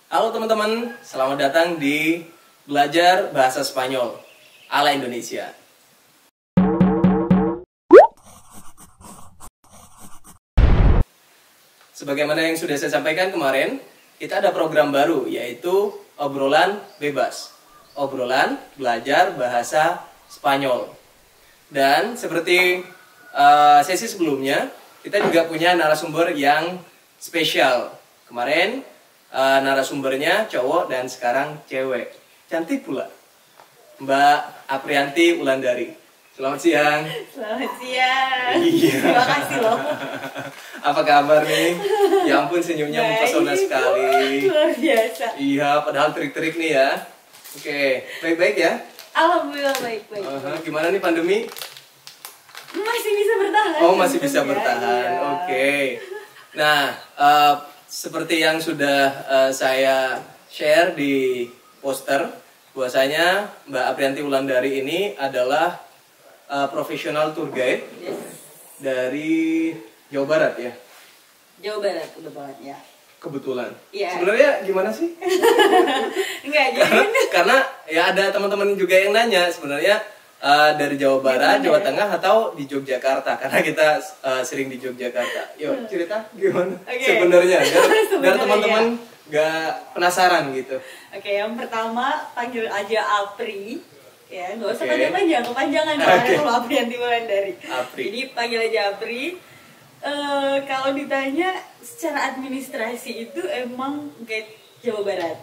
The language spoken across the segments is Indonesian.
Halo teman-teman, selamat datang di Belajar Bahasa Spanyol ala Indonesia. Sebagaimana yang sudah saya sampaikan kemarin, kita ada program baru yaitu obrolan bebas. Obrolan belajar bahasa Spanyol. Dan seperti sesi sebelumnya, kita juga punya narasumber yang spesial. Kemarin narasumbernya cowok dan sekarang cewek. Cantik pula. Mbak Aprianti Wulandari. Selamat siang. Selamat siang. Iya. Terima kasih loh. Apa kabar nih? Ya ampun, senyumnya mempesona sekali. Luar biasa. Iya, padahal trik-trik nih ya. Oke, baik-baik ya? Alhamdulillah baik-baik. Gimana nih pandemi? Masih bisa bertahan. Oh, masih bisa tentunya, bertahan. iya. Oke. Nah, seperti yang sudah saya share di poster, bahwasanya Mbak Aprianti Wulandari ini adalah profesional tour guide Yes. dari Jawa Barat ya. Jawa Barat kebetulan ya. Kebetulan. Iya. Sebenarnya gimana sih? Enggak jadi. Karena ya ada teman-teman juga yang nanya sebenarnya dari Jawa Barat, Gimana Jawa ya? Tengah atau di Yogyakarta, karena kita sering di Yogyakarta. Yuk cerita gimana Oke. sebenarnya biar Sebenarnya. teman-teman gak penasaran gitu. Oke, yang pertama panggil aja Apri. Ya, nggak usah Oke. panjang-panjang, kepanjangan Oke. soalnya kalau Aprianti Wulandari. Apri. Jadi panggil aja Apri. Kalau ditanya secara administrasi itu emang guide Jawa Barat.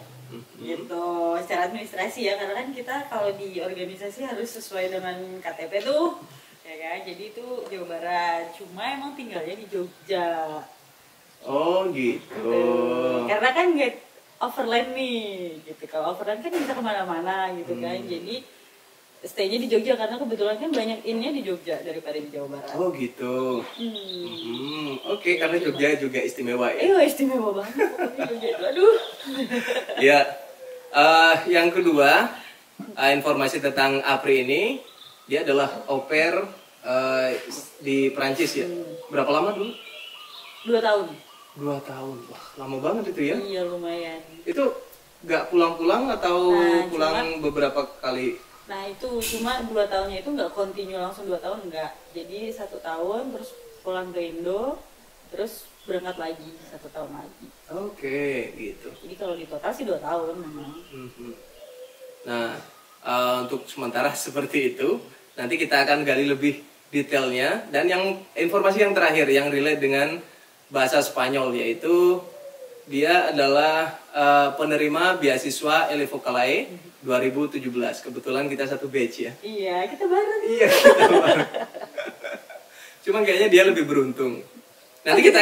Gitu, secara administrasi ya, karena kan kita kalau di organisasi harus sesuai dengan KTP tuh, ya kan. Jadi itu Jawa Barat. Cuma emang tinggalnya di Jogja. Oh gitu. Karena kan guide overland nih, gitu. Kalau overland kan bisa kemana-mana gitu kan. Jadi stay-nya di Jogja karena kebetulan kan banyak innya di Jogja daripada di Jawa Barat. Oh gitu. Oke, karena Jogja juga istimewa ya. Istimewa banget pokoknya Jogja itu. Aduh. Ya, yang kedua, informasi tentang Apri ini, dia adalah au pair di Prancis ya. Berapa lama dulu? 2 tahun. 2 tahun. Wah, lama banget itu ya. Iya, lumayan. Itu nggak pulang-pulang atau Nah, pulang beberapa kali? Nah itu cuma 2 tahunnya itu nggak continue langsung 2 tahun, nggak. Jadi 1 tahun terus pulang ke Indo, terus berangkat lagi 1 tahun lagi. Oke, gitu. Jadi kalau di total sih 2 tahun memang. Nah, untuk sementara seperti itu. Nanti kita akan gali lebih detailnya. Dan yang informasi yang terakhir yang relate dengan bahasa Spanyol, yaitu dia adalah penerima beasiswa Elevocalae 2017. Kebetulan kita satu batch ya. Iya, kita bareng. Iya, kita bareng. Cuman kayaknya dia lebih beruntung. Nanti kita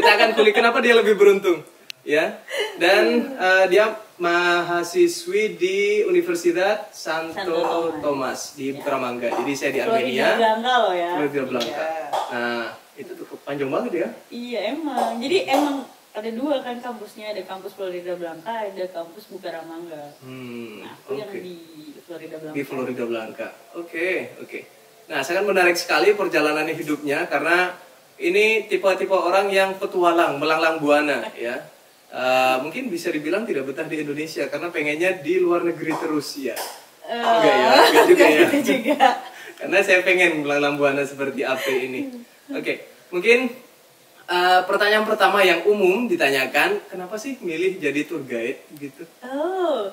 akan kulik kenapa dia lebih beruntung, ya. Dan dia mahasiswi di Universidad Santo Tomas di Bucaramanga. Jadi saya di Armenia. Florida Blanca loh ya. Florida Blanca. Iya. Nah, itu tuh panjang banget ya. Iya emang. Jadi emang ada 2 kan kampusnya, ada kampus Florida Blanca, ada kampus Bucaramanga. Nah, aku yang Oke. di Florida Blanca. Di Florida Blanca. Oke. Nah, sangat menarik sekali perjalanan hidupnya karena ini tipe-tipe orang yang petualang, melanglang buana ya. Mungkin bisa dibilang tidak betah di Indonesia karena pengennya di luar negeri terus ya. Enggak ya, enggak juga ya. Gitu juga. Karena saya pengen melanglang buana seperti Apri ini. Oke, mungkin pertanyaan pertama yang umum ditanyakan, kenapa sih milih jadi tour guide gitu? Oh,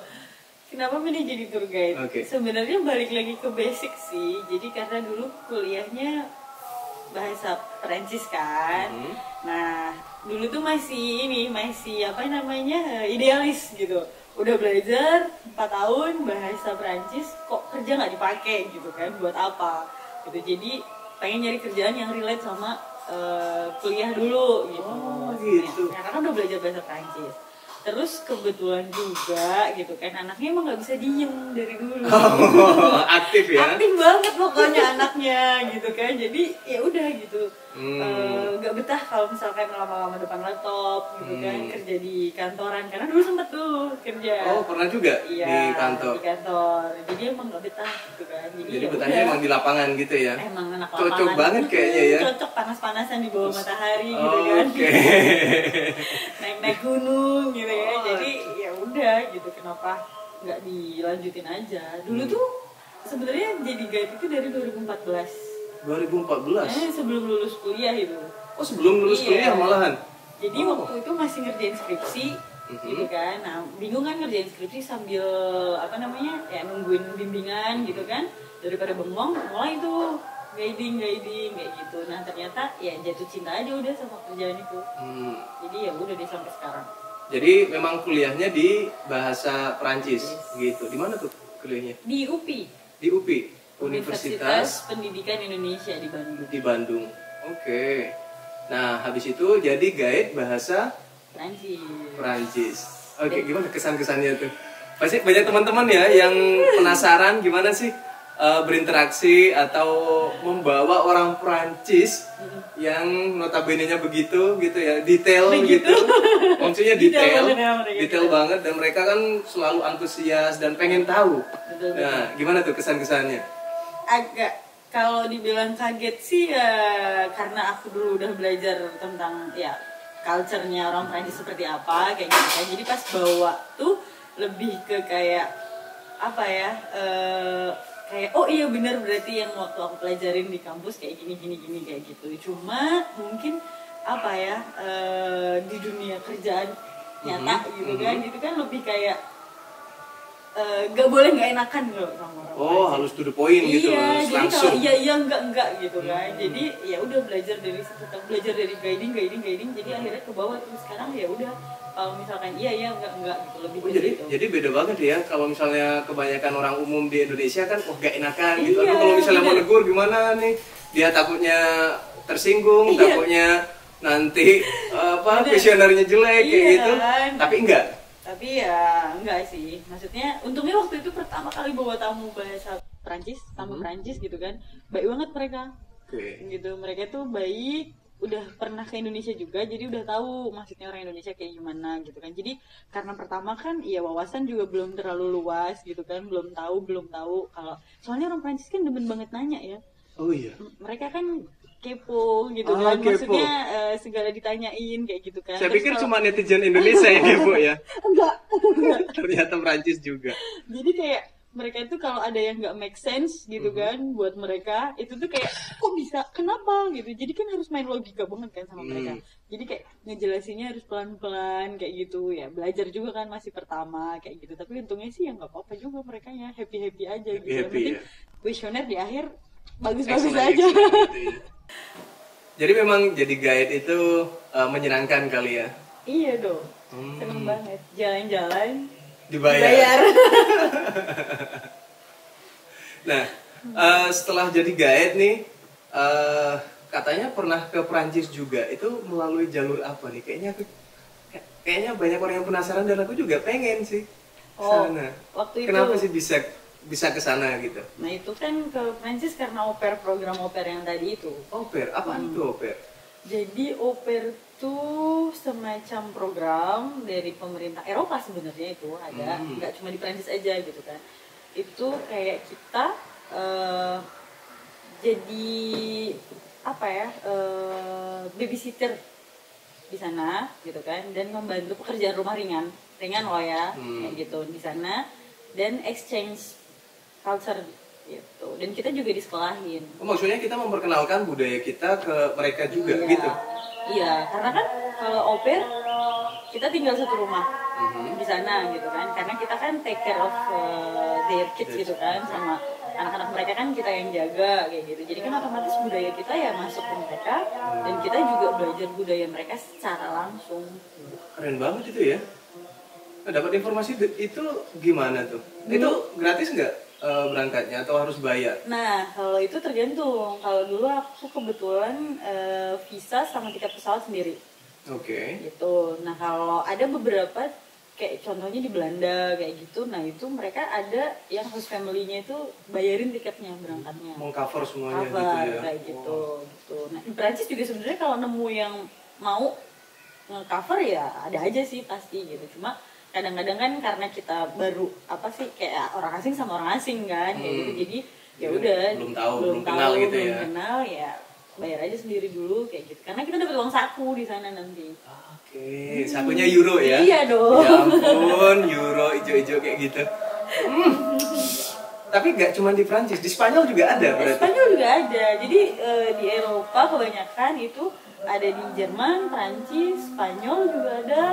kenapa milih jadi tour guide? Oke. Sebenarnya balik lagi ke basic sih. Jadi karena dulu kuliahnya bahasa Perancis kan. Nah, dulu tuh masih apa namanya, idealis gitu. Udah belajar 4 tahun bahasa Perancis, kok kerja nggak dipakai gitu kan? Buat apa? Gitu. Jadi pengen nyari kerjaan yang relate sama kuliah dulu gitu. Oh, gitu. Nah, karena udah belajar bahasa Perancis. Terus kebetulan juga gitu kan, anaknya emang nggak bisa diem dari dulu. Oh, aktif ya? Aktif banget pokoknya anaknya gitu kan. Jadi ya udah gitu. Nggak betah kalau misalkan lama-lama depan laptop gitu kan, kerja di kantoran, karena dulu sempet tuh kerja. Oh, pernah juga Iya, di kantor. di kantor. Jadi emang nggak betah gitu kan. Jadi ya betahnya udah. emang di lapangan gitu ya? Emang anak Cocok lapangan. banget kayaknya ya? Cocok panas-panasan di bawah matahari gitu Oh, kan. oke. Naik-naik gunung gitu ya. Oh, Jadi ya kenapa nggak dilanjutin aja. Dulu tuh sebenarnya jadi guide itu dari 2014. 2014? Sebelum lulus kuliah itu. Oh, sebelum lulus kuliah malahan? Jadi waktu itu masih ngerjain skripsi, gitu kan. Nah, bingung kan ngerjain skripsi sambil apa namanya, ya nungguin bimbingan gitu kan. Daripada bengong, mulai tuh guiding kayak gitu. Nah ternyata ya jatuh cinta aja udah sama kerjaan itu. Jadi ya udah deh sampai sekarang. Jadi memang kuliahnya di bahasa Perancis gitu. Di mana tuh kuliahnya? Di UPI. Di UPI, Universitas Pendidikan Indonesia di Bandung. Di Bandung. Oke. Nah habis itu jadi guide bahasa Perancis. Oke, gimana kesan-kesannya tuh? Pasti banyak teman-teman ya yang penasaran gimana sih berinteraksi atau membawa orang Perancis yang notabene-nya begitu gitu ya, detail gitu. Maksudnya detail banget, dan mereka kan selalu antusias dan pengen tahu. Nah, gimana tuh kesan-kesannya? Agak, kalau dibilang kaget sih ya karena aku dulu udah belajar tentang ya culture-nya orang Prancis seperti apa kayak gitu kan. Jadi pas bawa tuh lebih ke kayak apa ya, kayak oh iya benar berarti yang waktu aku pelajarin di kampus kayak gini kayak gitu. Cuma mungkin apa ya, di dunia kerjaan nyata gitu kan, itu kan lebih kayak gak boleh nggak enakan loh sama orang. Oh, harus to the point gitu. Iya, jadi langsung. kalau iya enggak gitu kan. Jadi ya udah belajar dari guiding. Jadi akhirnya ke bawah terus sekarang ya udah kalau misalkan iya enggak gitu, lebih gitu. Jadi beda banget ya kalau misalnya kebanyakan orang umum di Indonesia kan gak enakan gitu. Iya, Aduh, kalau misalnya mau negur gimana nih? Dia takutnya tersinggung, takutnya nanti kuesionernya jelek kayak gitu. Kan? Tapi enggak. Tapi ya enggak sih, maksudnya untungnya waktu itu pertama kali bawa tamu bahasa Perancis, tamu Perancis gitu kan, baik banget mereka, gitu. Mereka tuh baik, udah pernah ke Indonesia juga, jadi udah tahu maksudnya orang Indonesia kayak gimana gitu kan. Jadi karena pertama kan, ya wawasan juga belum terlalu luas gitu kan, belum tahu kalau soalnya orang Perancis kan demen banget nanya ya. Oh iya. Mereka kan kepo gitu kan, maksudnya segala ditanyain kayak gitu kan. Saya pikir cuma netizen Indonesia yang kepo ya. Enggak. Ternyata Perancis juga. Jadi kayak mereka itu kalau ada yang nggak make sense gitu kan, buat mereka itu tuh kayak kok bisa, kenapa gitu. Jadi kan harus main logika banget kan sama mereka. Jadi kayak ngejelasinnya harus pelan-pelan kayak gitu ya. Belajar juga kan masih pertama kayak gitu. Tapi untungnya sih ya nggak apa-apa juga, mereka ya happy aja gitu. Yang penting kuesioner di akhir bagus-bagus aja. Gitu ya. Jadi memang jadi guide itu menyenangkan kali ya? Iya dong, seneng banget. Jalan-jalan dibayar. Nah, setelah jadi guide nih, katanya pernah ke Perancis juga. Itu melalui jalur apa nih? Kayaknya banyak orang yang penasaran dan aku juga pengen sih sana. Waktu itu, kenapa sih bisa ke sana gitu? Nah itu kan ke Prancis karena program au pair yang tadi itu. Au pair? Apaan itu au pair? Jadi au pair itu semacam program dari pemerintah Eropa sebenarnya, itu ada, nggak cuma di Prancis aja gitu kan. Itu kayak kita jadi apa ya, babysitter di sana gitu kan, dan membantu pekerjaan rumah ringan loh ya, kayak gitu di sana, dan exchange culture gitu, dan kita juga disekolahin. Oh, maksudnya kita memperkenalkan budaya kita ke mereka juga gitu? Iya, karena kan kalau au pair kita tinggal satu rumah di sana gitu kan, karena kita kan take care of their kids gitu kan, sama anak-anak mereka kan kita yang jaga kayak gitu. Jadi kan otomatis budaya kita ya masuk ke mereka, dan kita juga belajar budaya mereka secara langsung. Keren banget itu ya. Nah, dapat informasi itu gimana tuh? Itu gratis nggak berangkatnya atau harus bayar? Nah, kalau itu tergantung. Kalau dulu aku kebetulan visa sama tiket pesawat sendiri. Oke. Gitu. Nah, kalau ada beberapa kayak contohnya di Belanda kayak gitu, nah itu mereka ada yang host family-nya itu bayarin tiketnya berangkatnya. Meng-cover semuanya gitu ya. Kayak gitu. Nah, di Prancis juga sebenarnya kalau nemu yang mau nge-cover ya ada aja sih pasti gitu. Cuma kadang-kadang kan karena kita baru apa sih kayak orang asing sama orang asing kan kayak gitu, jadi ya udah belum kenal ya bayar aja sendiri dulu kayak gitu, karena kita dapat uang saku di sana nanti. Oke, sakunya euro ya? Iya dong. Ya ampun, euro hijau-hijau kayak gitu. Tapi nggak cuma di Prancis, di Spanyol juga ada berarti. Spanyol juga ada. Jadi di Eropa kebanyakan itu ada di Jerman, Prancis, Spanyol juga ada,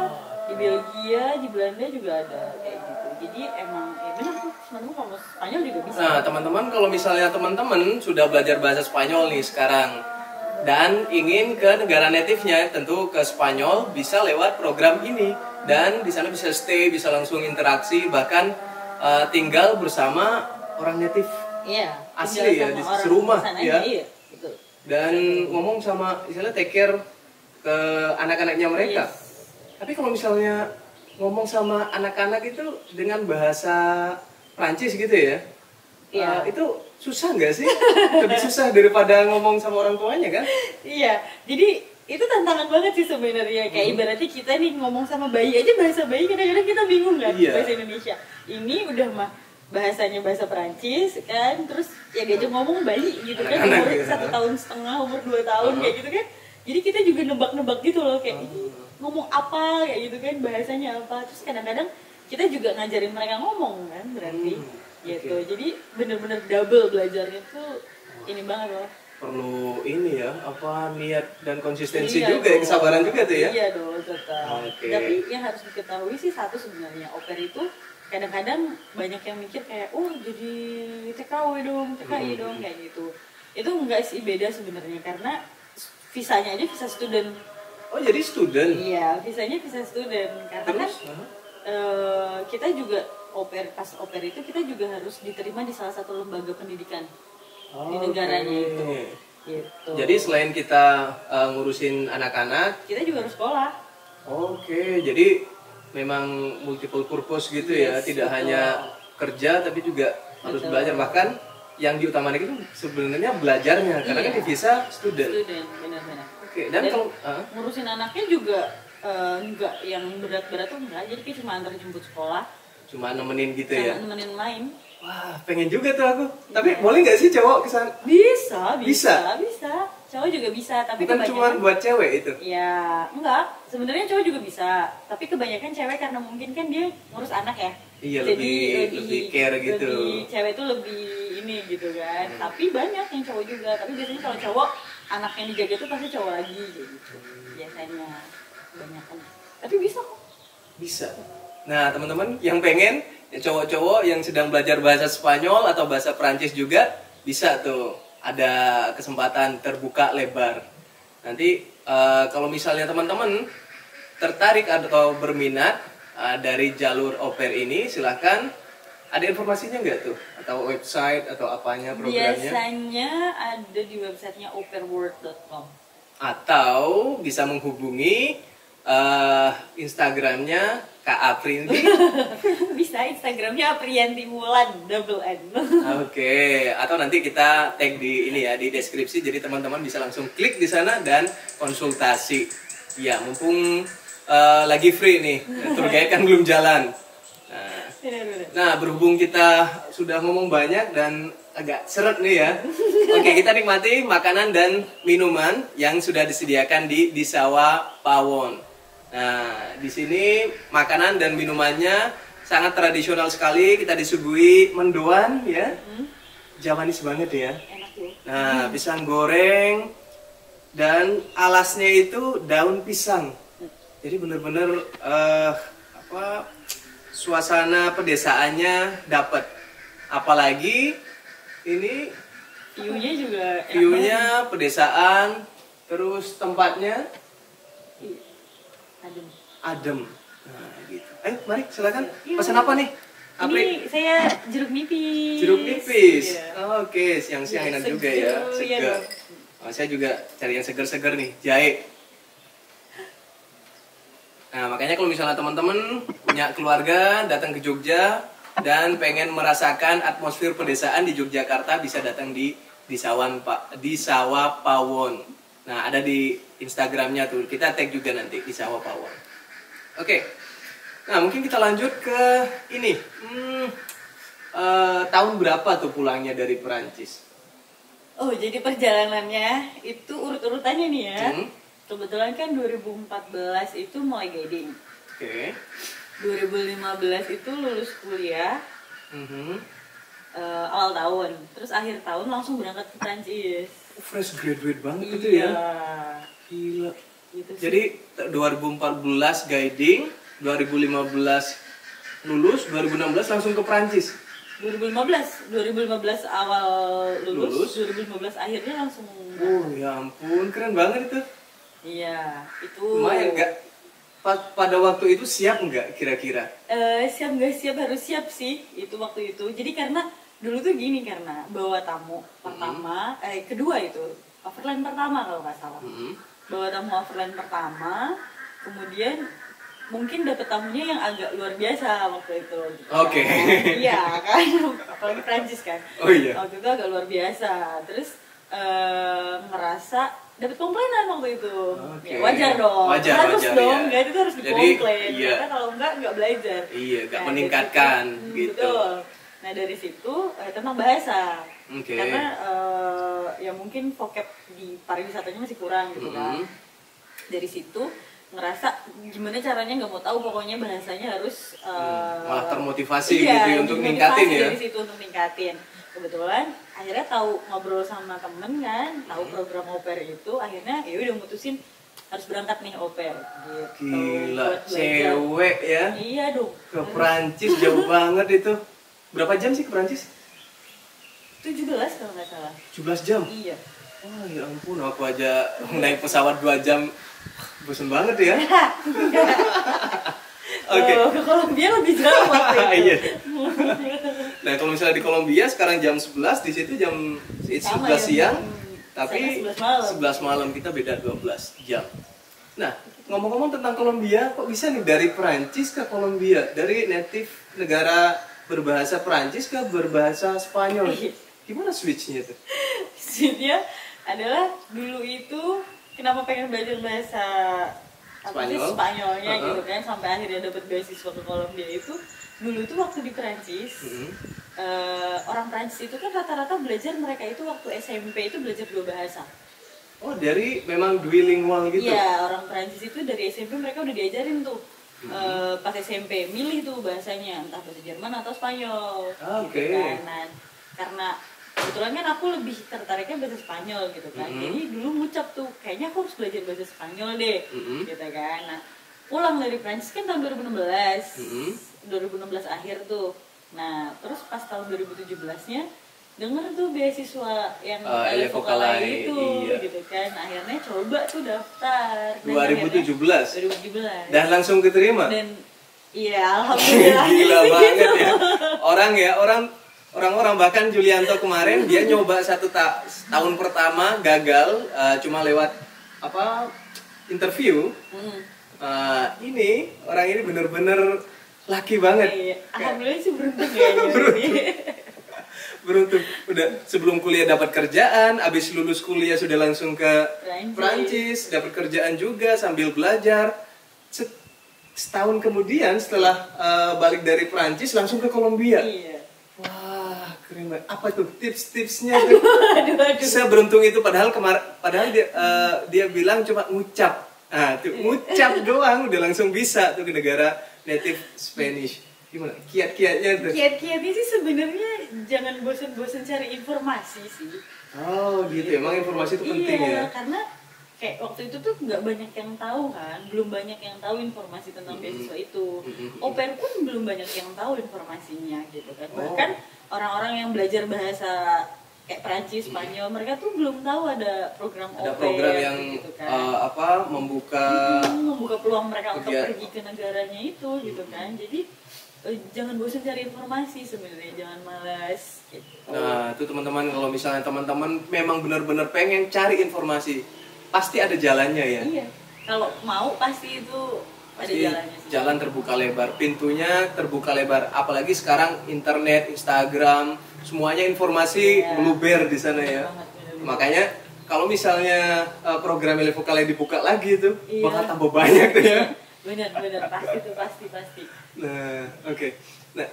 di Belgia, di Belanda juga ada kayak gitu. Jadi emang ya benar tuh, teman-teman kalau Spanyol juga bisa. Nah, teman-teman kalau misalnya teman-teman sudah belajar bahasa Spanyol nih sekarang dan ingin ke negara native-nya, tentu ke Spanyol bisa lewat program ini dan di sana bisa stay, bisa langsung interaksi, bahkan tinggal bersama orang native. Iya, Asli ya, di serumah ya. Iya, betul. Dan ngomong sama misalnya take care ke anak-anaknya mereka. Yes. Tapi kalau misalnya ngomong sama anak-anak itu dengan bahasa Prancis gitu ya, Iya. itu susah nggak sih? Lebih susah daripada ngomong sama orang tuanya kan? Iya, jadi itu tantangan banget sih sebenarnya. Kayak ibaratnya kita nih ngomong sama bayi aja, bahasa bayi kadang-kadang kita bingung kan, Iya. bahasa Indonesia. Ini udah mah bahasanya bahasa Perancis kan, terus ya diajak ngomong Bali gitu kan, Anak-anak umur gitu. 1,5 tahun, umur 2 tahun kayak gitu kan. Jadi kita juga nebak-nebak gitu loh, kayak "Ih, ngomong apa kayak gitu kan, bahasanya apa." Terus kadang-kadang kita juga ngajarin mereka ngomong kan, berarti gitu. oke. Jadi bener-bener double belajarnya tuh ini banget loh. Perlu ini ya, apa niat dan konsistensi Iya juga, ya, dong. kesabaran juga tuh ya. Iya dong, tetap. Oke. Tapi yang harus diketahui sih satu sebenarnya, au pair itu kadang-kadang banyak yang mikir kayak, oh jadi TKW dong, TKI dong, kayak gitu. Itu enggak sih, beda sebenarnya, karena visanya aja visa student. Oh jadi student. Iya, visanya visa student. Karena kan Terus? kita juga au pair, pas au pair itu kita juga harus diterima di salah satu lembaga pendidikan di negaranya itu. Gitu. Jadi selain kita ngurusin anak-anak, Kita juga harus sekolah. oke, jadi memang multiple purpose gitu ya, Yes, tidak betul. hanya kerja tapi juga harus Betul. belajar, bahkan yang diutamakan itu sebenarnya belajarnya, karena Iya. kan di visa student. Student, benar-benar. Oke, dan kalau ngurusin anaknya juga enggak yang berat-berat tuh enggak, jadi kayak cuma antar jemput sekolah, cuma nemenin gitu sama ya. nemenin main. Wah, pengen juga tuh aku. Tapi boleh nggak sih cowok kesana? Bisa, Bisa? bisa. Cowok juga bisa, tapi Bukan cuma buat cewek itu. ya enggak, sebenarnya cowok juga bisa, tapi kebanyakan cewek karena mungkin kan dia ngurus anak ya. Iya, Jadi lebih care gitu. Lebih cewek tuh lebih ini gitu kan. Tapi banyak yang cowok juga, tapi biasanya kalau cowok anak yang dijaga tuh pasti cowok lagi gitu. Biasanya kebanyakan. Tapi bisa kok. Bisa. Nah, teman-teman yang pengen, ya cowok-cowok yang sedang belajar bahasa Spanyol atau bahasa Prancis juga bisa tuh, ada kesempatan terbuka lebar. Nanti kalau misalnya teman-teman tertarik atau berminat dari jalur au pair ini, silahkan. Ada informasinya nggak tuh? Atau website atau apanya programnya? Biasanya ada di websitenya aupairworld.com. Atau bisa menghubungi Instagramnya Kak Aprindi. Bisa Instagramnya Aprianti Wulan double N. Oke, atau nanti kita tag di ini ya, di deskripsi, jadi teman-teman bisa langsung klik di sana dan konsultasi. Ya, mumpung lagi free nih, tour guide kan belum jalan. Benar-benar. Nah, berhubung kita sudah ngomong banyak dan agak seret nih ya. Oke, kita nikmati makanan dan minuman yang sudah disediakan di Disawa Pawon. Nah, di sini makanan dan minumannya sangat tradisional sekali. Kita disuguhi mendoan ya. Jamanis banget ya. Enak tuh. Nah, pisang goreng dan alasnya itu daun pisang. Jadi bener-bener apa, suasana pedesaannya dapat. Apalagi ini View-nya juga enak banget. view-nya pedesaan, terus tempatnya Iya. Adem. adem. Nah, gitu. Ayo, mari silakan. Iya. Pesan apa nih? Apri? Ini saya jeruk nipis. Jeruk nipis. Iya. Oke, siang-siang Iya, enak juga ya. seger, iya Seger. dong. Oh, saya juga cari yang seger-seger nih, jahe. Nah, makanya kalau misalnya teman-teman punya keluarga datang ke Jogja dan pengen merasakan atmosfer pedesaan di Yogyakarta, bisa datang di Disawa Pawon. Nah, ada di Instagramnya tuh, kita tag juga nanti Disawa Pawon. Oke, nah mungkin kita lanjut ke ini. Tahun berapa tuh pulangnya dari Perancis? Oh, jadi perjalanannya itu urut-urutannya nih ya. Hmm. Kebetulan kan 2014 itu mulai guiding. Oke. 2015 itu lulus kuliah awal tahun, terus akhir tahun langsung berangkat ke Prancis. Fresh graduate banget Iya. itu ya. Gila. Gitu sih. Jadi 2014 guiding, 2015 lulus, 2016 langsung ke Prancis. 2015 awal lulus, 2015 akhirnya langsung. Oh ya ampun, keren banget itu. Iya, itu. Lumayan nggak? Pada waktu itu siap nggak kira-kira? Siap nggak siap, harus siap sih itu waktu itu. Jadi karena dulu tuh gini, karena bawa tamu pertama, kedua itu overland pertama kalau nggak salah. Bawa tamu overland pertama, kemudian mungkin dapet tamunya yang agak luar biasa waktu itu. Gitu. Oke. Iya kan, apalagi Prancis kan. Oh iya. Waktu itu agak luar biasa. Terus ngerasa dapet komplainan waktu itu. Okay. Ya, wajar dong. Harus wajar, dong. ya. Nggak, itu harus dikomplain. Jadi, iya. Karena kalau nggak belajar. Iya, nggak Nah, meningkatkan dari situ, gitu. Betul. Nah dari situ tentang bahasa. Okay. Karena ya mungkin vocab di pariwisatanya masih kurang gitu kan. Dari situ ngerasa gimana caranya, nggak mau tahu, pokoknya bahasanya harus malah termotivasi gitu iya, ya untuk ningkatin ya. dari situ untuk ningkatin. Kebetulan akhirnya tahu ngobrol sama temen kan, tahu program au pair itu, akhirnya ya udah mutusin harus berangkat nih au pair gitu. Gila, Buat belajar. cewek ya. Iya dong. Ke Prancis jauh banget itu. Berapa jam sih ke Prancis? 17 kalau nggak salah. 17 jam? Iya. Wah ya ampun, aku aja naik pesawat 2 jam. Bosan banget ya. Oke. Ke Kolombia lebih jauh waktu itu. Iya. Nah kalau misalnya di Kolombia sekarang jam 11, di situ jam 11 Sama, siang, jam tapi 11 malam. 11 malam kita beda 12 jam. Nah ngomong-ngomong tentang Kolombia, kok bisa nih dari Prancis ke Kolombia, dari native negara berbahasa Prancis ke berbahasa Spanyol? Gimana switchnya tuh? Switchnya adalah dulu itu kenapa pengen belajar bahasa Spanyolnya gitu kan, sampai akhirnya dapat beasiswa ke Kolombia itu. Dulu tuh waktu di Prancis, orang Prancis itu kan rata-rata belajar, mereka itu waktu SMP itu belajar 2 bahasa. Oh dari memang bilingual gitu? Iya, orang Prancis itu dari SMP mereka udah diajarin tuh. Pas SMP milih tuh bahasanya, entah bahasa Jerman atau Spanyol. Oke. Gitu kan. Nah, karena kebetulan kan aku lebih tertariknya bahasa Spanyol gitu kan. Jadi dulu ngucap tuh, kayaknya aku harus belajar bahasa Spanyol deh. Gitu kan. Nah, pulang dari Prancis kan tahun 2016. 2016 akhir tuh. Nah, terus pas tahun 2017-nya denger tuh beasiswa yang Elevocalai itu iya. gitu kan. Akhirnya coba tuh daftar. 2017? 2017. Dan langsung keterima? Dan iya, alhamdulillah. Gila banget ya. Orang-orang bahkan Julianto kemarin dia nyoba tahun pertama gagal, cuma lewat interview. Ini orang ini bener-bener laki banget. Iya. Alhamdulillah sih beruntung ya. Beruntung. Udah sebelum kuliah dapat kerjaan, abis lulus kuliah sudah langsung ke Prancis, dapat kerjaan juga sambil belajar. Setahun kemudian setelah balik dari Prancis langsung ke Kolombia. Iya. Wah, keren banget. Apa tuh tips-tipsnya tuh? Aduh. Saya beruntung itu padahal dia bilang cuma ngucap. Ah, tuh ngucap doang udah langsung bisa tuh ke negara native Spanish. Gimana? Kiat-kiatnya tuh? Kiat-kiatnya sih sebenarnya jangan bosan-bosan cari informasi sih. Oh gitu, emang informasi itu penting ya? Iya, karena kayak waktu itu tuh nggak banyak yang tahu kan, belum banyak yang tahu informasi tentang beasiswa itu. Au pair pun belum banyak yang tahu informasinya gitu kan. Bahkan orang-orang yang belajar bahasa kayak Prancis, Spanyol, mereka tuh belum tahu ada program au pair. Ada program yang gitu kan. membuka peluang mereka untuk kegiatan. pergi ke negaranya itu gitu kan. Jadi jangan bosan cari informasi sebenarnya, jangan malas gitu. Nah, itu teman-teman, kalau misalnya teman-teman memang benar-benar pengen cari informasi, pasti ada jalannya ya. Iya. Kalau mau pasti itu ada jalannya sih. Jalan terbuka lebar, pintunya terbuka lebar. Apalagi sekarang internet, Instagram, semuanya informasi meluber di sana ya. Bener. Makanya kalau misalnya program Elevocalai dibuka lagi itu bakal tambah banyak tuh ya. Benar pasti. Nah, oke. Nah,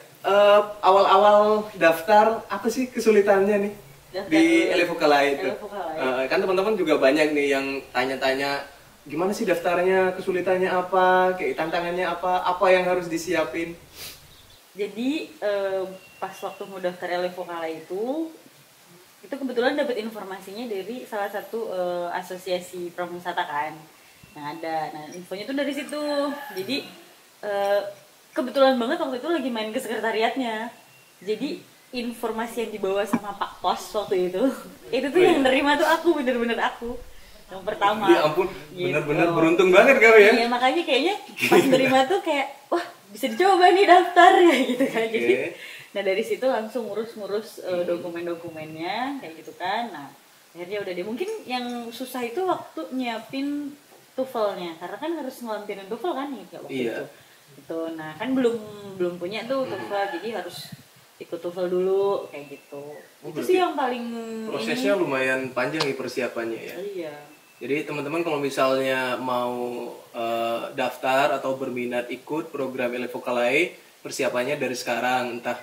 awal-awal daftar apa sih kesulitannya nih Daftar di Elevocalai itu? Elevocalai. Kan teman-teman juga banyak nih yang tanya-tanya gimana sih daftarnya, kesulitannya apa, kayak tantangannya apa yang harus disiapin? Jadi pas waktu mau daftar Elevokala itu kebetulan dapat informasinya dari salah satu asosiasi prawisata kan yang ada. Nah infonya tuh dari situ. Jadi kebetulan banget waktu itu lagi main ke sekretariatnya. Jadi informasi yang dibawa sama Pak Pos waktu itu tuh yang nerima tuh aku, bener-bener aku yang pertama. Ya ampun, gitu. bener-bener beruntung banget kau ya. Iya makanya kayaknya pas nerima tuh kayak wah bisa dicoba nih daftar ya gitu kan. Jadi nah dari situ langsung ngurus dokumen-dokumennya kayak gitu kan. Nah akhirnya udah deh, mungkin yang susah itu waktu nyiapin TOEFL-nya karena kan harus ngelampirin TOEFL kan nih waktu itu. Itu nah kan belum punya tuh TOEFL, jadi harus ikut TOEFL dulu kayak gitu. Itu sih yang paling prosesnya lumayan panjang nih persiapannya ya. Iya. Jadi teman-teman kalau misalnya mau daftar atau berminat ikut program Elevokalae, persiapannya dari sekarang, entah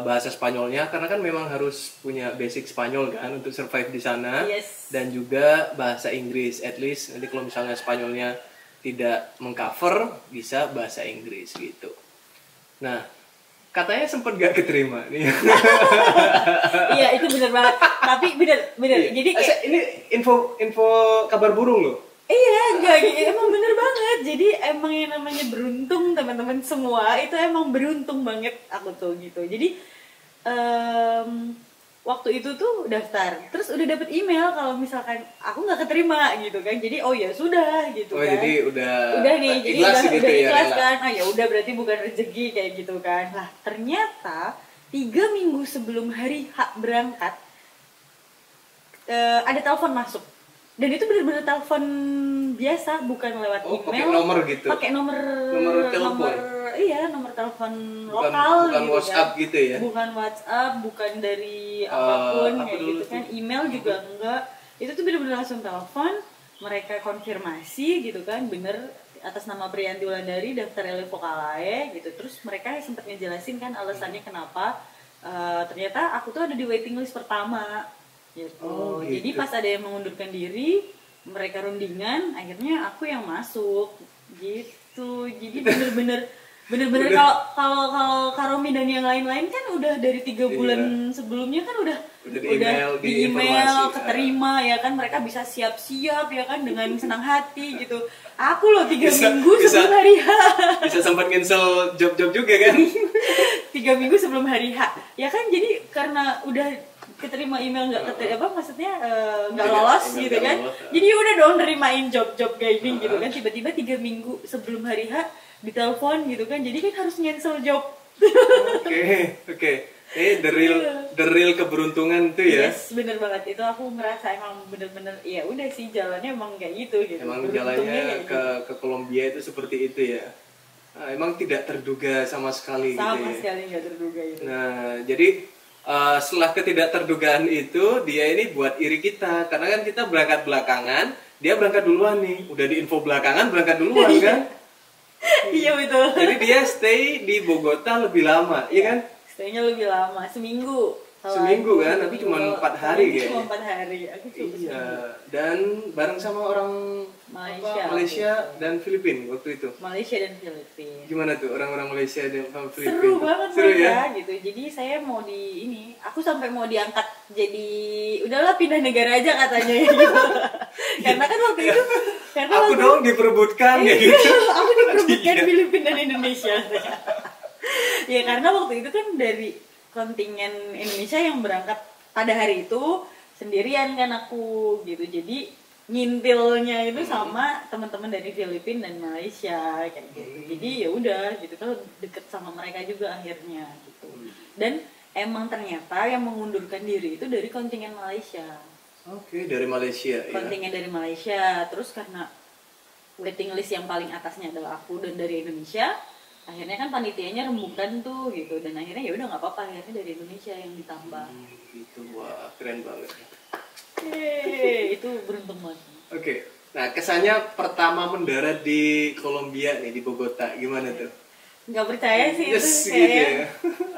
bahasa Spanyolnya karena kan memang harus punya basic Spanyol kan untuk survive di sana. Yes. Dan juga bahasa Inggris, at least nanti kalau misalnya Spanyolnya tidak mengcover bisa bahasa Inggris gitu. Nah, katanya sempat gak keterima nih. Iya itu benar banget. Tapi benar. Iya. Jadi kayak, ini info kabar burung loh. iya enggak, emang bener banget. Jadi emang yang namanya beruntung teman-teman semua itu emang beruntung banget aku tuh gitu. Jadi waktu itu tuh daftar, terus udah dapet email kalau misalkan aku nggak keterima gitu kan. Jadi oh ya sudah gitu kan. Jadi udah nih, jadi ikhlas gitu udah ya, ikhlas kan. Ah ya udah berarti bukan rezeki kayak gitu kan. Lah ternyata 3 minggu sebelum hari H berangkat ada telepon masuk. Dan itu benar-benar telepon biasa, bukan lewat email. Pakai nomor gitu. Pakai nomor telepon. Nomor telepon Bukan lokal gitu WhatsApp kan. gitu ya. Bukan WhatsApp, bukan dari apapun kayak gitu kan. Email juga enggak. Itu tuh benar-benar langsung telepon, mereka konfirmasi gitu kan, bener atas nama Priyanti Wulandari daftar Elevokalae gitu. Terus mereka sempat ngejelasin kan alasannya kenapa ternyata aku tuh ada di waiting list pertama gitu. Gitu. Jadi pas ada yang mengundurkan diri, mereka rundingan, akhirnya aku yang masuk gitu. Jadi bener-bener kalau Karomi dan yang lain-lain kan udah dari 3 bulan sebelumnya kan udah di email keterima ya kan, mereka bisa siap-siap ya kan dengan senang hati gitu. Aku loh 3 minggu sebelum hari H bisa sempat cancel job-job juga kan. 3 minggu sebelum hari H ya kan, jadi karena udah keterima email nggak maksudnya nggak lolos gitu kan, jadi udah dong nerimain job gitu kan. Tiba-tiba 3 minggu sebelum hari H ditelepon gitu kan, jadi kan harus cancel job. Oke. The real keberuntungan tuh ya. Yes, bener banget. Itu aku merasa emang bener-bener ya udah sih jalannya emang kayak gitu. Emang jalannya ke Kolombia itu seperti itu ya. Nah, emang tidak terduga sama sekali gitu ya. Sama sekali nggak terduga itu. Nah, jadi setelah ketidakterdugaan itu, dia ini buat iri kita karena kan kita berangkat belakangan, dia berangkat duluan nih, udah diinfo belakangan berangkat duluan kan. Iya betul. Jadi dia stay di Bogota lebih lama, iya kan? Stay-nya lebih lama, seminggu kan, tapi cuma 4 hari ya. Cuma 4 hari, aku cuma iya. Dan bareng sama orang Malaysia dan Filipina waktu itu. Malaysia dan Filipina. Gimana tuh orang-orang Malaysia dan Filipina? Seru banget ya gitu. Jadi saya mau aku sampai mau diangkat jadi udahlah pindah negara aja katanya ya gitu. Karena kan waktu itu aku dong diperebutkan ya gitu. Aku diperebutkan Filipina dan Indonesia. Ya karena waktu itu kan dari kontingen Indonesia yang berangkat pada hari itu sendirian kan aku gitu. Jadi ngintilnya itu sama teman-teman dari Filipina dan Malaysia kayak gitu. Jadi ya udah gitu kan deket sama mereka juga akhirnya gitu. Dan emang ternyata yang mengundurkan diri itu dari kontingen Malaysia. Oke, dari Malaysia ya. Kontingen dari Malaysia. Terus karena waiting list yang paling atasnya adalah aku dan dari Indonesia, akhirnya kan panitianya rembukan tuh gitu, dan akhirnya ya udah nggak apa-apa, akhirnya dari Indonesia yang ditambah. Gitu, wah keren banget. Itu beruntung banget. Oke, nah kesannya pertama mendarat di Kolombia nih, di Bogota, gimana tuh? Nggak percaya sih itu kayak gitu ya.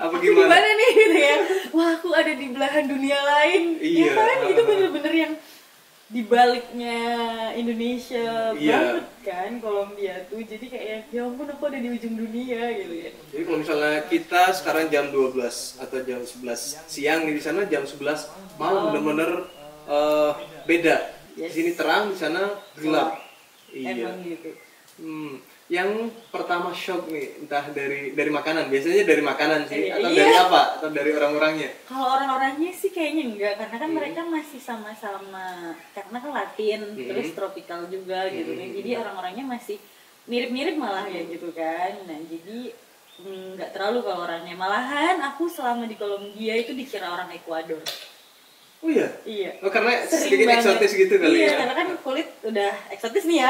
Apa gimana nih gitu ya, wah aku ada di belahan dunia lain. Iya. Ya kan itu bener-bener yang di baliknya Indonesia Iya. banget kan Kolombia tuh. Jadi kayak ya ampun aku ada di ujung dunia gitu ya. Jadi kalau misalnya kita sekarang jam 12 atau jam 11 siang nih, di sana jam 11 malam bener-bener beda. Di Yes. sini terang, di sana gelap. Iya. Emang gitu. Yang pertama shock nih, entah dari makanan. Biasanya dari makanan sih, atau Iya. dari apa? Atau dari orang-orangnya? Kalau orang-orangnya sih kayaknya enggak, karena kan mereka masih sama-sama, karena kan Latin, terus tropikal juga gitu kan. Jadi orang-orangnya masih mirip-mirip malah ya gitu kan. Nah jadi nggak terlalu kalau orangnya. Malahan aku selama di Kolombia itu dikira orang Ekuador. Oh iya? Iya. Oh, karena Sering sedikit banget. eksotis gitu kali Iya, ya? karena kan kulit udah eksotis nih ya.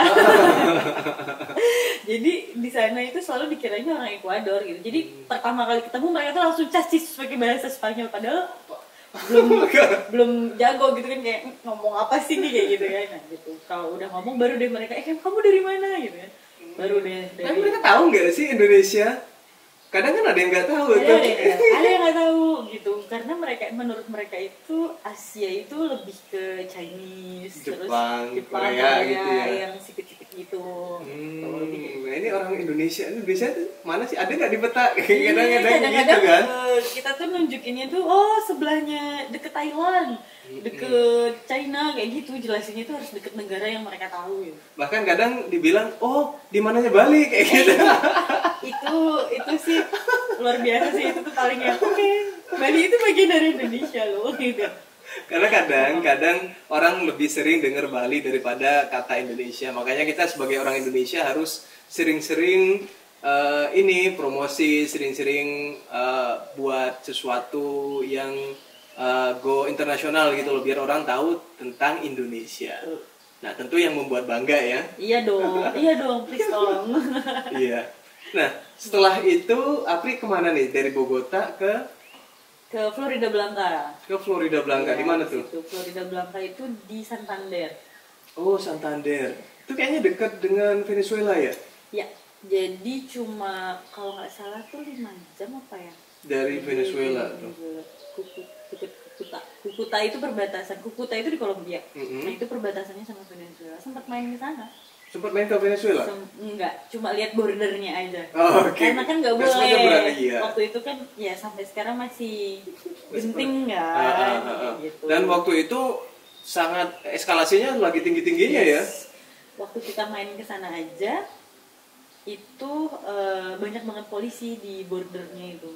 Jadi di sana itu selalu dikiranya orang Ekuador gitu. Jadi pertama kali ketemu mereka tuh langsung cacis pakai bahasa Spanyol, padahal belum jago gitu kan, kayak ngomong apa sih nih kayak gitu kan. Nah gitu. Kalau udah ngomong baru deh mereka, kamu dari mana gitu kan. Baru deh Tapi dari mereka tahu nggak sih Indonesia? Kadang kan ada yang nggak tahu tuh. ada yang nggak tahu gitu, karena mereka menurut mereka itu Asia itu lebih ke Chinese, Jepang, terus Korea gitu ya. yang sikit-sikit gitu. Gitu, lebih kayak Nah ini orang Indonesia tuh mana sih? Ada nggak di peta? Iya, Kadang-kadang gitu kadang-kadang kan? kita tuh nunjukinnya tuh, oh sebelahnya deket Thailand, deket China kayak gitu, jelasinnya tuh harus deket negara yang mereka tahu gitu. Bahkan kadang dibilang, oh di mananya Bali kayak gitu. itu sih luar biasa sih, itu tuh paling yang oke, Bali itu bagian dari Indonesia loh gitu. Karena kadang orang lebih sering dengar Bali daripada kata Indonesia. Makanya kita sebagai orang Indonesia harus sering-sering ini promosi, sering-sering buat sesuatu yang go internasional gitu loh, biar orang tahu tentang Indonesia. Nah tentu yang membuat bangga ya. Iya dong, please tolong. Iya. Nah setelah itu Apri kemana nih, dari Bogota ke Florida Blanca. Florida Blanca? Ya, Di mana tuh? situ. Florida Blanca itu di Santander. Oh Santander. Itu kayaknya dekat dengan Venezuela ya? Ya, jadi cuma kalau nggak salah tuh 5 jam apa ya? Dari Venezuela tuh. Kukuta itu perbatasan. Kukuta itu di Kolombia. Mm-hmm. Nah, itu perbatasannya sama Venezuela. Sempat main di sana. Sempat main ke Venezuela? Enggak, cuma lihat bordernya aja. Oh, oke. Karena kan nggak Nggak semuanya boleh. berani, iya. Waktu itu kan ya sampai sekarang masih genting Ah, kan, ah, ah. kayak gitu. Dan waktu itu sangat eskalasinya lagi tinggi-tingginya ya. Waktu kita main ke sana aja itu banyak banget polisi di bordernya itu.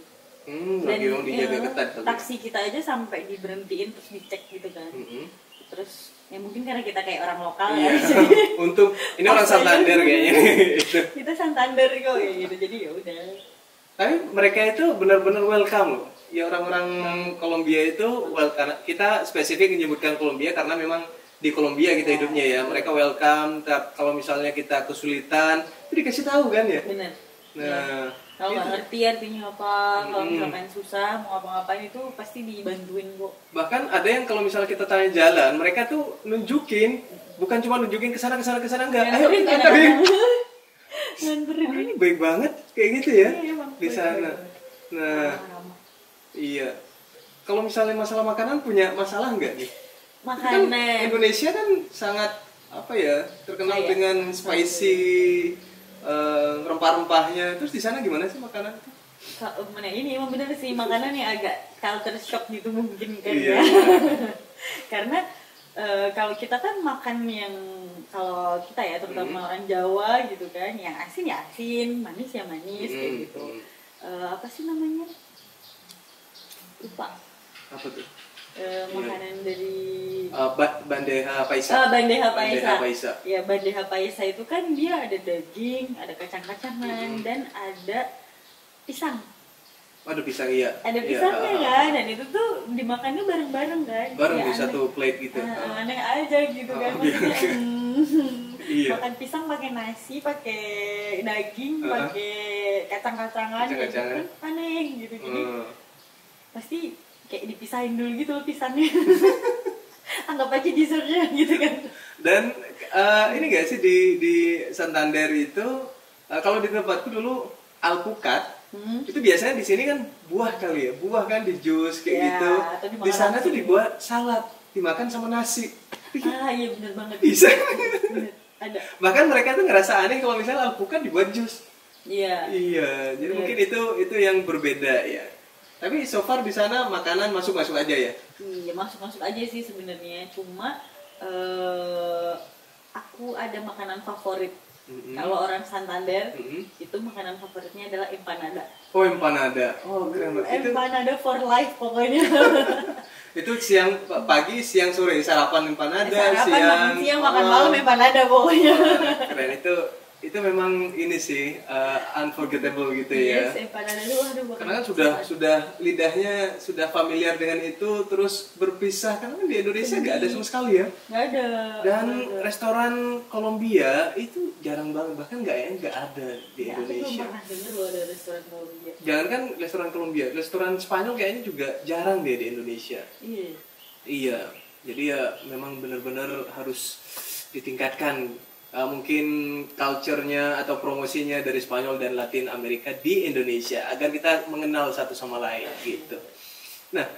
Lagi orang dijaga ketat kali. Taksi kita aja sampai diberhentiin terus dicek gitu kan. Terus ya mungkin karena kita kayak orang lokal Iya. ya, jadi Untuk ini orang Pas aja. Santander kayaknya. Itu. kita Santander kok kayak gitu. Jadi ya udah. Tapi mereka itu benar-benar welcome loh. Ya orang-orang Kolombia itu karena kita spesifik menyebutkan Kolombia karena memang di Kolombia kita hidupnya ya. Mereka welcome. Kalau misalnya kita kesulitan, itu dikasih tahu kan ya. Bener. Nah, Kalau nggak itu. ngerti artinya apa, kalau misalkan susah mau ngapa-ngapain itu pasti dibantuin kok. Bahkan ada yang kalau misalnya kita tanya jalan, mereka tuh nunjukin, bukan cuma nunjukin ke sana enggak. Ayo Nganterin kita kadang-kadang. Nganterin. Wah, ini baik banget kayak gitu ya Iya, emang di baik sana. banget. Nah, Ramah-ramah. iya. Kalau misalnya masalah makanan punya masalah nggak nih? Kan Makanan. Indonesia kan sangat apa ya, terkenal Kaya. dengan spicy rempah-rempahnya. Terus di sana gimana sih makanan itu? Mana ini emang bener sih, makanan yang agak culture shock gitu mungkin kan Iya. ya. Karena kalau kita kan makan yang, kalau kita ya terutama orang Jawa gitu kan, yang asin ya asin, manis ya manis kayak gitu. Apa sih namanya? Lupa. Apa tuh? Makanan dari Bandeja paisa. bandeja paisa. Bandeja paisa. Ya, bandeja paisa itu kan dia ada daging, ada kacang-kacangan, dan ada pisang. Aduh pisang iya. Ada Iya, pisangnya kan, dan itu tuh dimakannya bareng-bareng kan. Bareng Ya, di aneh. satu plate gitu. Aneh aja gitu kan. Iya. Maksudnya, Iya. makan pisang pakai nasi, pakai daging, pakai kacang-kacangan gitu Kacang-kacangan. kan aneh gitu. Jadi pasti kayak dipisahin dulu gitu loh pisangnya. Anggap aja dessertnya gitu kan. Dan ini gak sih di Santander itu kalau di tempatku dulu alpukat itu biasanya di sini kan buah kali ya, buah kan di jus kayak Ya, gitu. atau dimakan Di sana tuh langsung. dibuat salad, dimakan sama nasi. Iya bener banget. Bisa. Bener. Ada. Bahkan mereka tuh ngerasa aneh kalau misalnya alpukat dibuat jus. Iya. Iya, jadi Bener. mungkin itu yang berbeda ya. Tapi so far di sana makanan masuk-masuk aja ya. Iya masuk-masuk aja sih sebenarnya. Cuma aku ada makanan favorit. Kalau orang Santander itu makanan favoritnya adalah empanada. Oh, empanada. Oh, keren banget. Empanada for life pokoknya. Itu siang, pagi, siang, sore sarapan empanada, Sarapan, makan siang, makan malam empanada pokoknya. Keren itu memang ini sih unforgettable gitu ya. Yes, empanada itu waduh. Karena kan sudah lidahnya sudah familiar dengan itu, terus berpisah karena kan di Indonesia nggak ada sama sekali ya. Nggak ada. Dan restoran Kolombia itu jarang banget, bahkan nggak ada di Ya, aku belum Indonesia. pernah dengar loh ada restoran Kolombia. Jangan kan restoran Kolombia, restoran Spanyol kayaknya juga jarang deh di Indonesia. Iya. Iya, jadi ya memang benar-benar harus ditingkatkan mungkin culture-nya atau promosinya dari Spanyol dan Latin Amerika di Indonesia agar kita mengenal satu sama lain gitu. Nah,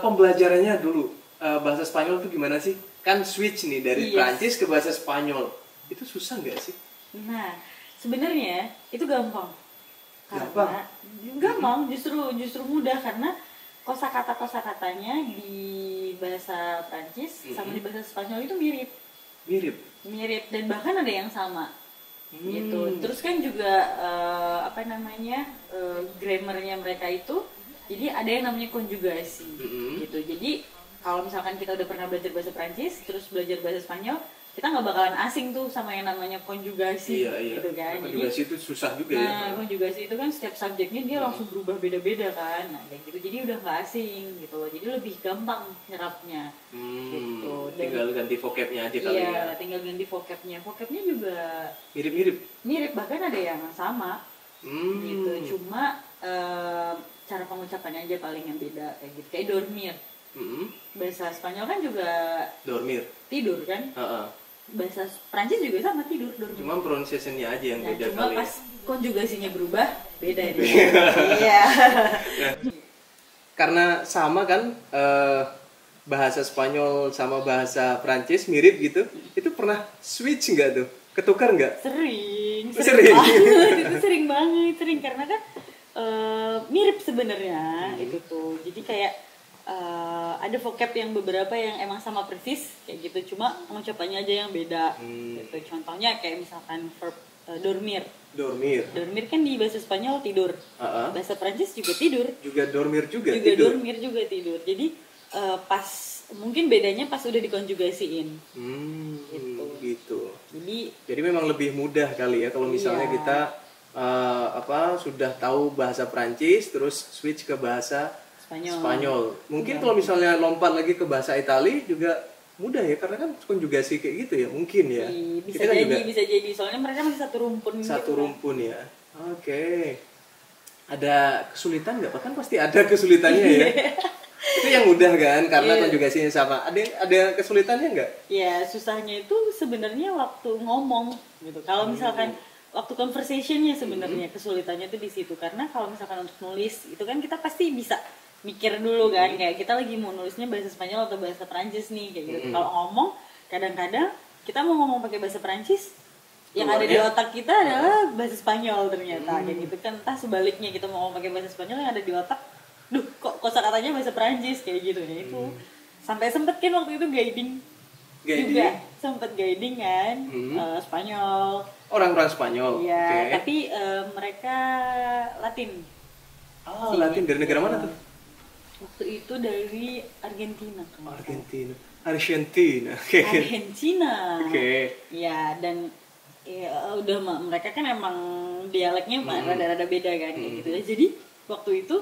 pembelajarannya dulu bahasa Spanyol itu gimana sih? Kan switch nih dari Prancis ke bahasa Spanyol. Itu susah nggak sih? Nah, sebenarnya itu gampang. Gampang, justru mudah karena kosakatanya di bahasa Prancis sama di bahasa Spanyol itu mirip dan bahkan ada yang sama gitu. Terus kan juga grammarnya mereka itu jadi ada yang namanya konjugasi gitu. Jadi kalau misalkan kita udah pernah belajar bahasa Prancis terus belajar bahasa Spanyol, kita nggak bakalan asing tuh sama yang namanya konjugasi gitu kan. Konjugasi itu susah juga ya. Nah, konjugasi itu kan setiap subjeknya dia langsung berubah beda-beda kan. Nah, kayak gitu. Jadi udah nggak asing gitu loh. Jadi lebih gampang nyerapnya. Gitu. Dan, tinggal ganti vocabnya aja kali ya. Iya, tinggal ganti vocabnya. Vocabnya juga mirip, bahkan ada yang sama. Gitu. Cuma cara pengucapannya aja paling yang beda kayak gitu. Kayak dormir. Bahasa Spanyol kan juga dormir. Tidur kan? Bahasa Prancis juga sama tidur. Cuma pronunciation-nya aja yang beda cuma kali. Pas konjugasinya berubah beda dia. Iya. Karena sama kan bahasa Spanyol sama bahasa Prancis mirip gitu. Itu pernah switch nggak tuh? Ketukar nggak? Sering banget. Itu sering karena kan mirip sebenarnya itu tuh. Jadi kayak ada vocab yang beberapa yang emang sama persis kayak gitu, cuma pengucapannya aja yang beda gitu. Contohnya kayak misalkan verb dormir kan di bahasa Spanyol tidur, bahasa Prancis juga tidur, dormir juga tidur. Jadi pas mungkin bedanya pas udah dikonjugasiin gitu. Jadi memang lebih mudah kali ya kalau misalnya kita sudah tahu bahasa Prancis terus switch ke bahasa Spanyol. Mungkin kalau misalnya lompat lagi ke bahasa Itali juga mudah ya karena kan konjugasi kayak gitu ya mungkin ya. Bisa jadi soalnya mereka masih satu rumpun ya. Oke. Ada kesulitan nggak? Bahkan pasti ada kesulitannya ya. Itu yang mudah kan karena konjugasinya sama. Ada kesulitannya nggak? Ya susahnya itu sebenarnya waktu ngomong gitu. Kalau misalkan waktu conversationnya sebenarnya kesulitannya itu di situ karena kalau misalkan untuk nulis itu kan kita pasti bisa mikir dulu kan kayak kita lagi mau nulisnya bahasa Spanyol atau bahasa Prancis nih kayak gitu. Kalau ngomong kadang-kadang kita mau ngomong pakai bahasa Prancis yang ada di otak kita adalah bahasa Spanyol ternyata kayak gitu kan. Entah sebaliknya kita mau ngomong pakai bahasa Spanyol yang ada di otak kok kosakatanya bahasa Prancis kayak gitu ya. Itu sampai sempet kan waktu itu guiding juga sempet guiding kan Spanyol, orang-orang Spanyol ya. Tapi mereka Latin. Latin dari negara mana tuh? Waktu itu dari Argentina. Argentina. Ya, dan udah mereka kan emang dialeknya rada-rada beda kan kayak gitu. Jadi waktu itu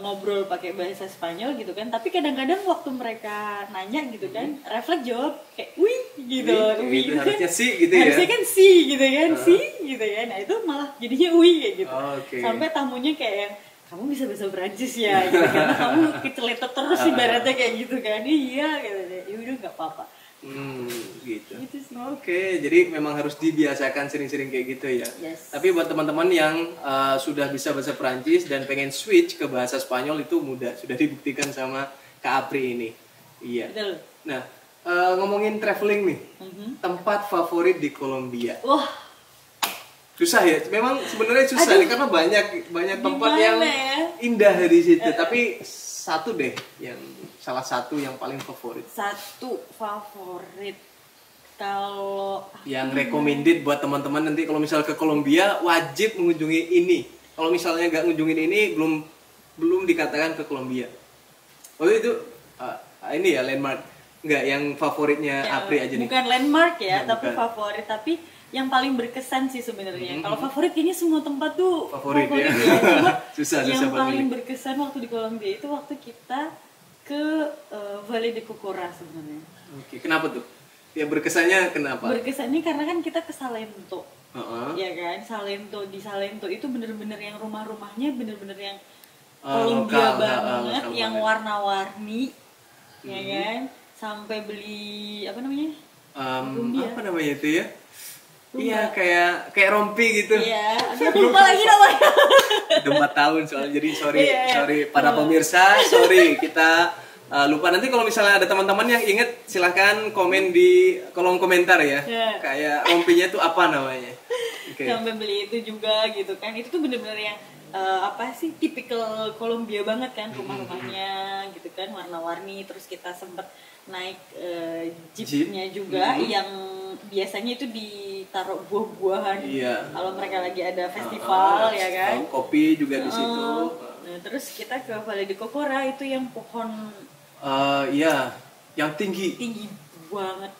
ngobrol pakai bahasa Spanyol gitu kan, tapi kadang-kadang waktu mereka nanya gitu kan, refleks jawab kayak wih gitu. Wih gitu harusnya kan, sih gitu ya. Harusnya kan sih gitu kan, sih gitu kan. Nah, itu malah jadinya wih kayak gitu. Sampai tamunya kayak yang kamu bisa bahasa Prancis ya gitu, karena kamu keceletot terus ibaratnya kayak gitu kan. Iya gitu. Ya udah enggak apa-apa. Gitu sih. Oke, jadi memang harus dibiasakan sering-sering kayak gitu ya. Tapi buat teman-teman yang sudah bisa bahasa Prancis dan pengen switch ke bahasa Spanyol itu mudah, sudah dibuktikan sama Kak Apri ini. Iya. Betul. Nah, ngomongin traveling nih, tempat favorit di Kolombia. Wah, Susah ya, memang sebenarnya susah nih karena banyak tempat yang ya? indah di situ. Tapi satu deh, yang salah satu yang paling favorit. Satu favorit kalau Yang recommended buat teman-teman nanti kalau misal ke Kolombia wajib mengunjungi ini. Kalau misalnya nggak ngunjungin ini belum dikatakan ke Kolombia. Oh itu ini ya landmark. Nggak, yang favoritnya ya, Apri aja nih. bukan landmark ya, Nah, tapi bukan. favorit, tapi yang paling berkesan sih sebenarnya. Kalau favorit kayaknya semua tempat tuh Favorit ya. Cuma Susah yang buat paling milih. berkesan waktu di Kolombia itu waktu kita ke Valle de Cocora sebenarnya. Oke, kenapa tuh? Ya berkesannya kenapa? Berkesannya karena kan kita ke Salento. Heeh. Ya kan, di Salento itu bener-bener yang rumah-rumahnya bener-bener yang Lokal, Kolombia banget, lokal yang banget. warna-warni, ya kan, sampai beli apa namanya? Kolombia. Apa namanya itu ya? Lupa. Iya, kayak rompi gitu. Iya, aku lupa lagi namanya. Udah 4 tahun soalnya, jadi sorry Iya. para pemirsa, sorry kita lupa. Nanti kalau misalnya ada teman-teman yang inget silahkan komen di kolom komentar ya. Iya. Kayak rompinya tuh apa namanya? Oke. Sampai beli itu juga gitu kan. Itu tuh bener-bener yang apa sih, tipikal Kolombia banget kan, rumah-rumahnya gitu kan, warna-warni. Terus kita sempet naik jeepnya juga, yang biasanya itu ditaruh buah-buahan. Iya. Kalau mereka lagi ada festival ya kan. Kopi juga di situ. Nah, terus kita ke Valle de Cocora itu yang pohon Iya, yang tinggi. tinggi banget.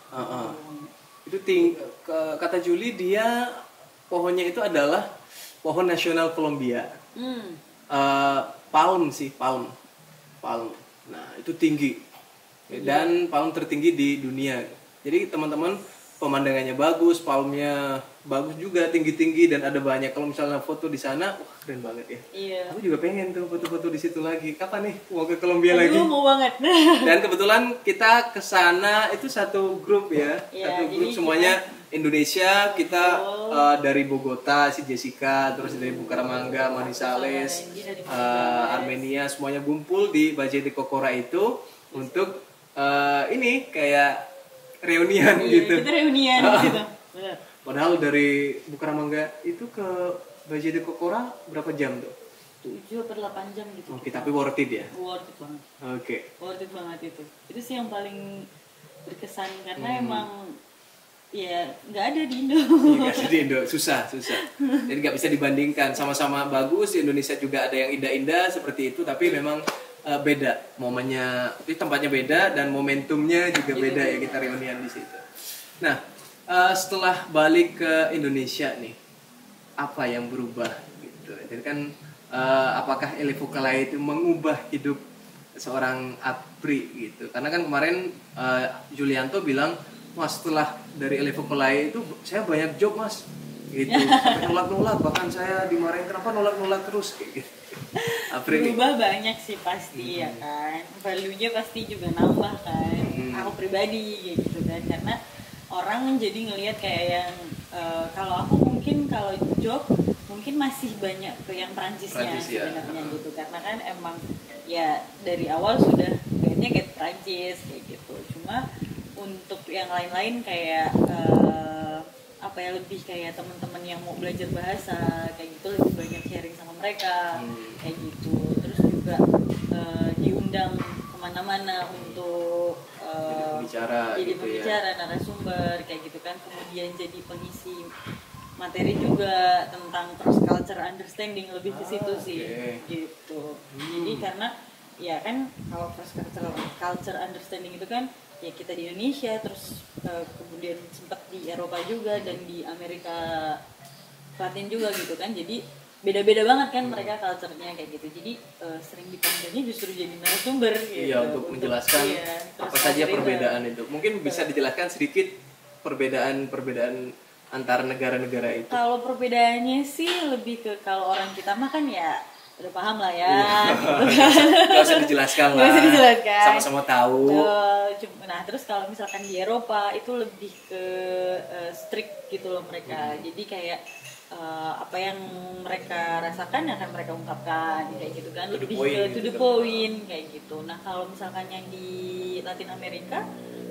Itu kata Julie dia pohonnya itu adalah pohon nasional Kolombia. Palm sih, palm. Nah, itu tinggi. Dan palm tertinggi di dunia. Jadi teman-teman, pemandangannya bagus, palmnya bagus juga, tinggi-tinggi dan ada banyak. Kalau misalnya foto di sana, wah keren banget ya. Iya. Aku juga pengen tuh foto-foto di situ lagi. Kapan nih mau ke Kolombia lagi? Aduh, mau banget. Dan kebetulan kita ke sana itu satu grup ya. Iya, Satu grup jadi semuanya Indonesia. Kita dari Bogota, si Jessica, terus dari Bucaramanga, Manizales, Armenia, semuanya kumpul di Valle de Cocora itu untuk ini kayak reunian gitu. Kita reunian gitu. Benar. Padahal dari Bucaramanga itu ke Valle de Cocora berapa jam tuh? 7 atau 8 jam gitu. Oke, tapi worth it ya? Worth it banget. Oke. Worth it banget itu. Itu sih yang paling berkesan karena emang ya nggak ada di Indo. Iya, nggak ada di Indo, susah. Jadi nggak bisa dibandingkan, sama-sama bagus. Di Indonesia juga ada yang indah-indah seperti itu, tapi memang beda momennya, itu tempatnya beda dan momentumnya juga beda ya kita reunian di situ. Nah, setelah balik ke Indonesia nih, apa yang berubah gitu? Jadi kan apakah Elevokala itu mengubah hidup seorang Apri gitu? Karena kan kemarin Julianto bilang, mas setelah dari Elevokala itu saya banyak job mas, gitu. Sampai nolak-nolak, bahkan saya dimarahin kenapa nolak-nolak terus kayak gitu. Apri Berubah banyak sih pasti ya kan. Value-nya pasti juga nambah kan. Aku pribadi kayak gitu kan, karena orang jadi ngelihat kayak yang kalau aku mungkin kalau job mungkin masih banyak ke yang Prancisnya sebenarnya gitu, karena kan emang ya dari awal sudah kayaknya kayak Prancis kayak gitu. Cuma untuk yang lain-lain kayak apa ya, lebih kayak teman-teman yang mau belajar bahasa kayak gitu lebih banyak sharing sama mereka kayak gitu. Terus juga diundang kemana-mana untuk jadi pembicara, narasumber kayak gitu kan. Kemudian jadi pengisi materi juga tentang cross culture understanding, lebih ke situ sih gitu. Jadi karena ya kan kalau cross culture understanding itu kan ya kita di Indonesia, terus kemudian sempat di Eropa juga dan di Amerika Latin juga gitu kan. Jadi beda-beda banget kan mereka culture-nya kayak gitu. Jadi sering dipanggilnya justru jadi narasumber gitu. Iya, untuk menjelaskan apa saja perbedaan itu. Mungkin bisa dijelaskan sedikit perbedaan antar negara-negara itu. Kalau perbedaannya sih lebih ke kalau orang kita mah kan ya udah paham lah ya, gitu kan. Gak usah dijelaskan lah. Gak usah dijelaskan. Sama-sama tahu. Nah terus kalau misalkan di Eropa itu lebih ke strict gitu loh mereka. Jadi kayak apa yang mereka rasakan akan mereka ungkapkan kayak gitu kan, To the lebih point ke to the gitu. point kayak gitu. Nah kalau misalkan yang di Latin Amerika,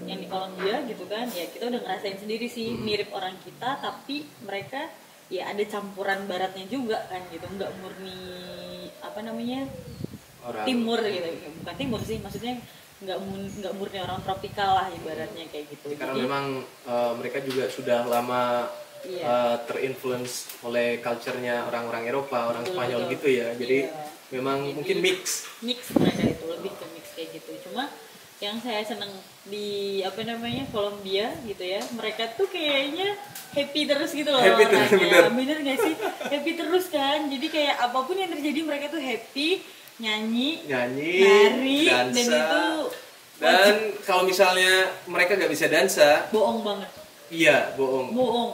yang di Kolombia gitu kan, ya kita udah ngerasain sendiri sih mirip orang kita, tapi mereka ya ada campuran baratnya juga kan gitu, nggak murni apa namanya Orang timur gitu, bukan timur sih maksudnya, nggak murni orang tropikal lah ibaratnya kayak gitu. karena Jadi, memang mereka juga sudah lama iya. terinfluence oleh culture-nya orang-orang Eropa, orang Betul, Spanyol betul. gitu ya. Jadi Iya. memang Jadi, mungkin mix. mereka itu lebih ke mix kayak gitu. Cuma yang saya seneng di apa namanya Kolombia gitu ya, mereka tuh kayaknya happy terus gitu loh. Happy terus, orangnya. bener. Bener nggak sih? Happy terus kan. Jadi kayak apapun yang terjadi mereka tuh happy, nyanyi, nari, dan dansa. itu Dan kalau misalnya mereka nggak bisa dansa, bohong banget. iya bohong. Bohong.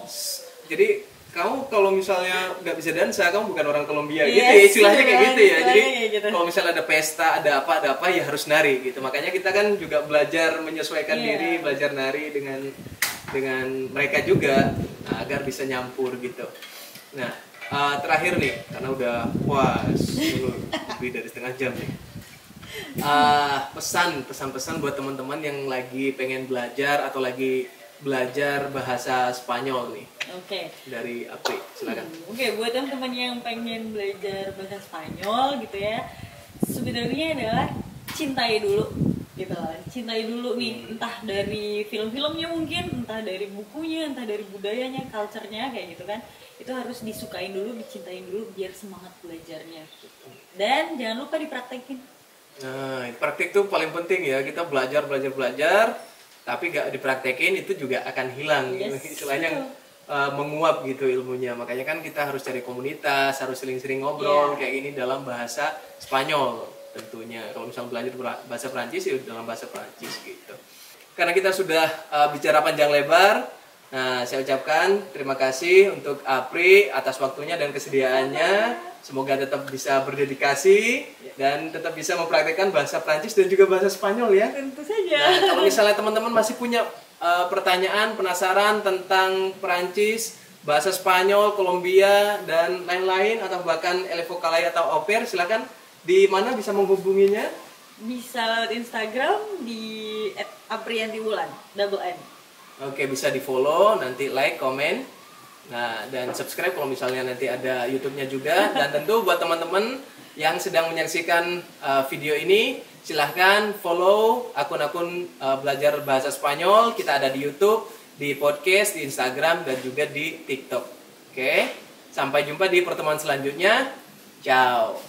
Jadi kamu kalau misalnya nggak bisa dansa, kamu bukan orang Kolombia gitu ya, Yes, istilahnya kayak kan, gitu ya. istilahnya Jadi kayak gitu. kalau misalnya ada pesta, ada apa ya harus nari gitu. Makanya kita kan juga belajar menyesuaikan Iya. diri, belajar nari dengan mereka juga, nah, agar bisa nyampur gitu. Nah terakhir nih, karena udah puas dulu lebih dari setengah jam nih. Pesan-pesan buat teman-teman yang lagi pengen belajar atau lagi belajar bahasa Spanyol nih. Oke. Dari Apri, silakan. Oke, buat teman-teman yang pengen belajar bahasa Spanyol gitu ya, sebenarnya adalah cintai dulu gitu loh. Cintai dulu nih, entah dari film-filmnya mungkin, entah dari bukunya, entah dari budayanya, culture-nya kayak gitu kan. Itu harus disukain dulu, dicintain dulu biar semangat belajarnya gitu. Dan jangan lupa dipraktekin. Nah, praktik tuh paling penting ya. Kita belajar, tapi gak dipraktekin itu juga akan hilang. Yes, Istilahnya menguap gitu ilmunya. Makanya kan kita harus cari komunitas, harus sering-sering ngobrol Iya. kayak gini dalam bahasa Spanyol tentunya. Kalau misalnya belajar bahasa Perancis ya dalam bahasa Perancis gitu. Karena kita sudah bicara panjang lebar, nah saya ucapkan terima kasih untuk Apri atas waktunya dan kesediaannya. Semoga tetap bisa berdedikasi dan tetap bisa mempraktikkan bahasa Perancis dan juga bahasa Spanyol ya. Tentu saja. Nah, kalau misalnya teman-teman masih punya pertanyaan, penasaran tentang Perancis, bahasa Spanyol, Kolombia, dan lain-lain, atau bahkan ele vocale atau au pair, silakan di mana bisa menghubunginya? Bisa lewat Instagram di @apriantiwulan, double N. Oke, bisa di follow, nanti like, komen, nah dan subscribe kalau misalnya nanti ada YouTube-nya juga. Dan tentu buat teman-teman yang sedang menyaksikan video ini, silahkan follow akun-akun belajar bahasa Spanyol. Kita ada di YouTube, di podcast, di Instagram, dan juga di TikTok. Oke, sampai jumpa di pertemuan selanjutnya. Ciao.